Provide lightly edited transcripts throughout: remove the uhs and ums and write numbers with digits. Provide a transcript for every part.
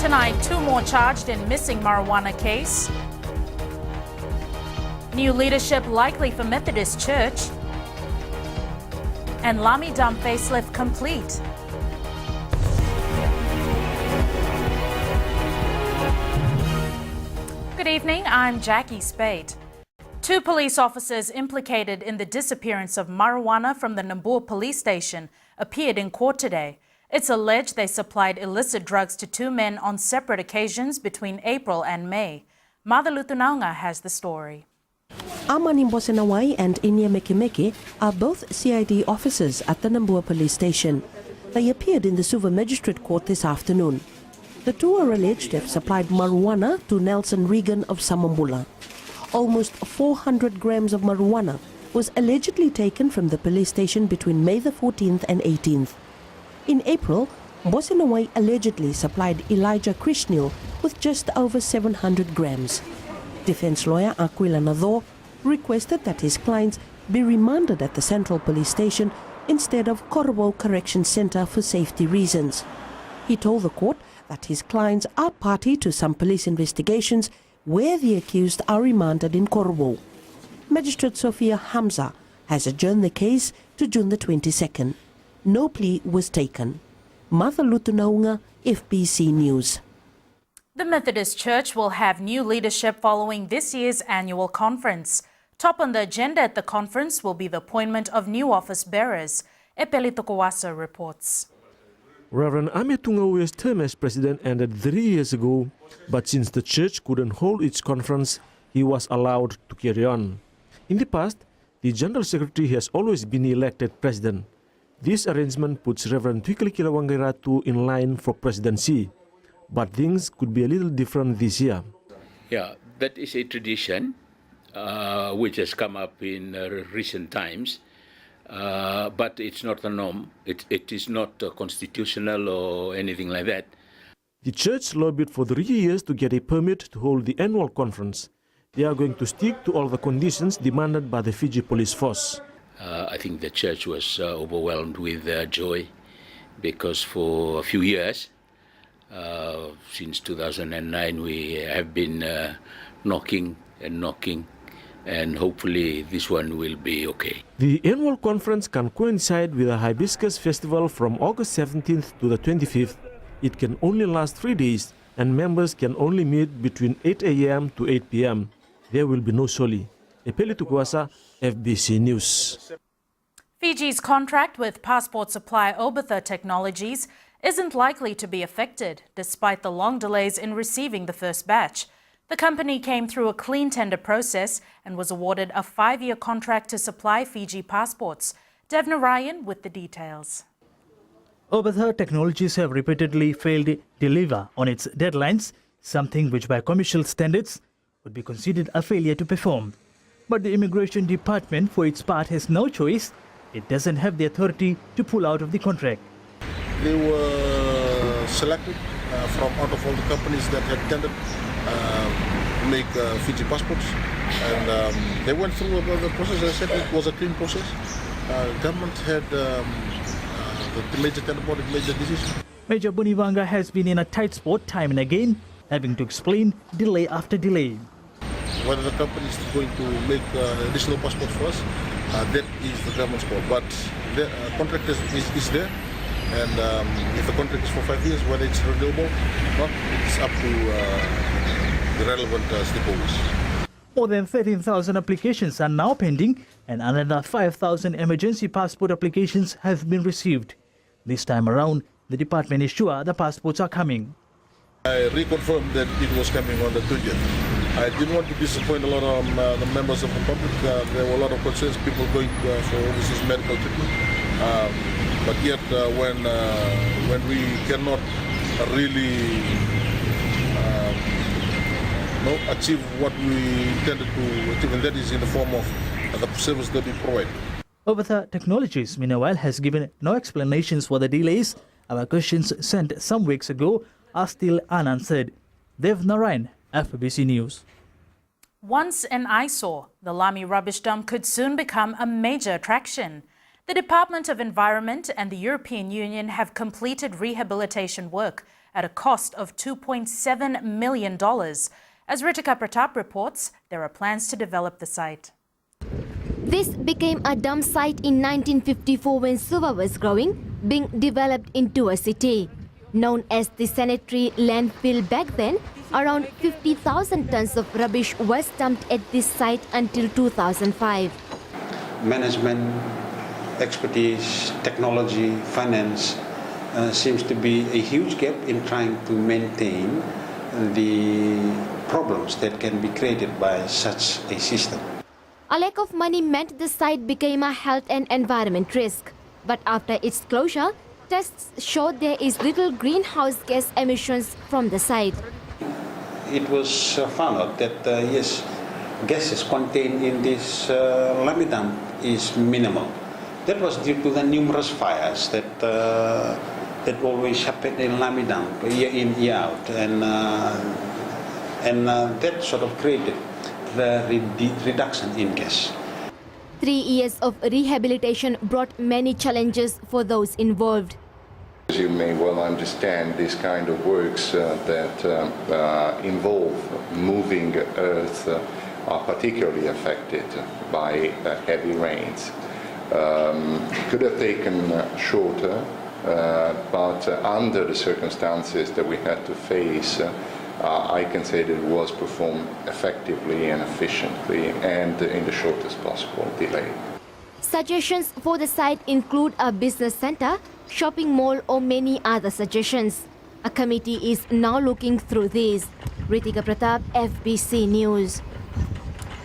Tonight, 2 more charged in missing marijuana case. New leadership likely for Methodist Church. And Lami Dam facelift complete. Good evening, I'm Jackie Spade. 2 police officers implicated in the disappearance of marijuana from the Nambour police station appeared in court today. It's alleged they supplied illicit drugs to 2 men on separate occasions between April and May. Mother Lutunaunga has the story. Amani Mbosenawai and Inia Mekemeke are both CID officers at the Nambour police station. They appeared in the Suva Magistrate Court this afternoon. The 2 are alleged to have supplied marijuana to Nelson Regan of Samambula. Almost 400 grams of marijuana was allegedly taken from the police station between May the 14th and 18th. In April, Mbosenawai allegedly supplied Elijah Krishnil with just over 700 grams. Defense lawyer Aquila Nador requested that his clients be remanded at the Central Police Station instead of Korobo Correction Center for safety reasons. He told the court that his clients are party to some police investigations where the accused are remanded in Korobo. Magistrate Sophia Hamza has adjourned the case to June the 22nd. No plea was taken. Mother Lutunaunga, FBC News. The Methodist Church will have new leadership following this year's annual conference. Top on the agenda at the conference will be the appointment of new office bearers. Epelito Kawasa reports. Reverend Ametungawe's term as president ended 3 years ago, but since the church couldn't hold its conference, he was allowed to carry on. In the past, the General Secretary has always been elected president. This arrangement puts Reverend Twikali Kilawangairatu in line for presidency, but things could be a little different this year. Yeah, that is a tradition which has come up in recent times. But it's not a norm. It is not constitutional or anything like that. The church lobbied for 3 years to get a permit to hold the annual conference. They are going to stick to all the conditions demanded by the Fiji Police Force. I think the church was overwhelmed with joy because for a few years, since 2009, we have been knocking, and hopefully this one will be okay. The annual conference can coincide with a hibiscus festival from August 17th to the 25th. It can only last 3 days, and members can only meet between 8 a.m. to 8 p.m. There will be no soli. Epeli Tukwasa, FBC News. Fiji's contract with passport supplier Oberthur Technologies isn't likely to be affected, despite the long delays in receiving the first batch. The company came through a clean tender process and was awarded a 5-year contract to supply Fiji passports. Devna Ryan with the details. Oberthur Technologies have repeatedly failed to deliver on its deadlines, something which by commercial standards would be considered a failure to perform. But the Immigration Department, for its part, has no choice. It doesn't have the authority to pull out of the contract. They were selected from out of all the companies that had tendered make Fiji passports, and they went through the process. I said it was a clean process. Government had the major tender body made the decision. Major Bunivanga has been in a tight spot time and again, having to explain delay after delay. Whether the company is going to make additional passports for us, that is the government's call. But the contract is there, and if the contract is for 5 years, whether it's renewable or not, it's up to the relevant stakeholders. More than 13,000 applications are now pending, and another 5,000 emergency passport applications have been received. This time around, the department is sure the passports are coming. I reconfirmed that it was coming on the 20th. I didn't want to disappoint a lot of the members of the public. There were a lot of concerns, people going for overseas medical treatment. But yet, when we cannot really achieve what we intended to achieve, and that is in the form of the service that we provide. Oberthur Technologies, meanwhile, has given no explanations for the delays. Our questions sent some weeks ago are still unanswered. Dev Narayan, FBC News. Once an eyesore, the Lami rubbish dump could soon become a major attraction. The Department of Environment and the European Union have completed rehabilitation work at a cost of $2.7 million. As Ritika Pratap reports, there are plans to develop the site. This became a dump site in 1954 when Suva was growing, being developed into a city. Known as the sanitary landfill back then, around 50,000 tons of rubbish was dumped at this site until 2005. Management, expertise, technology, finance seems to be a huge gap in trying to maintain the problems that can be created by such a system. A lack of money meant the site became a health and environment risk. But after its closure, tests showed there is little greenhouse gas emissions from the site. It was found out that yes, gases contained in this lime dump is minimal. That was due to the numerous fires that always happen in lime dump year in, year out, and that sort of created the reduction in gas. 3 years of rehabilitation brought many challenges for those involved. As you may well understand, these kind of works that involve moving earth are particularly affected by heavy rains. Could have taken shorter, but under the circumstances that we had to face, I can say that it was performed effectively and efficiently and in the shortest possible delay. Suggestions for the site include a business center, shopping mall or many other suggestions. A committee is now looking through these. Ritika Pratap, FBC News.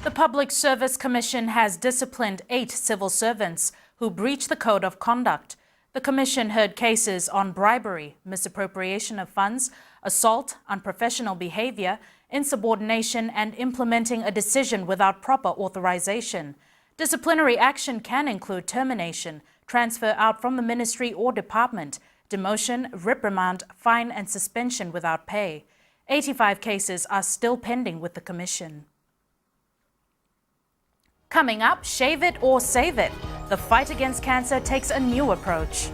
The Public Service Commission has disciplined 8 civil servants who breached the Code of Conduct. The Commission heard cases on bribery, misappropriation of funds, assault, unprofessional behavior, insubordination, and implementing a decision without proper authorization. Disciplinary action can include termination, transfer out from the ministry or department, demotion, reprimand, fine, and suspension without pay. 85 cases are still pending with the Commission. Coming up, shave it or save it. The fight against cancer takes a new approach.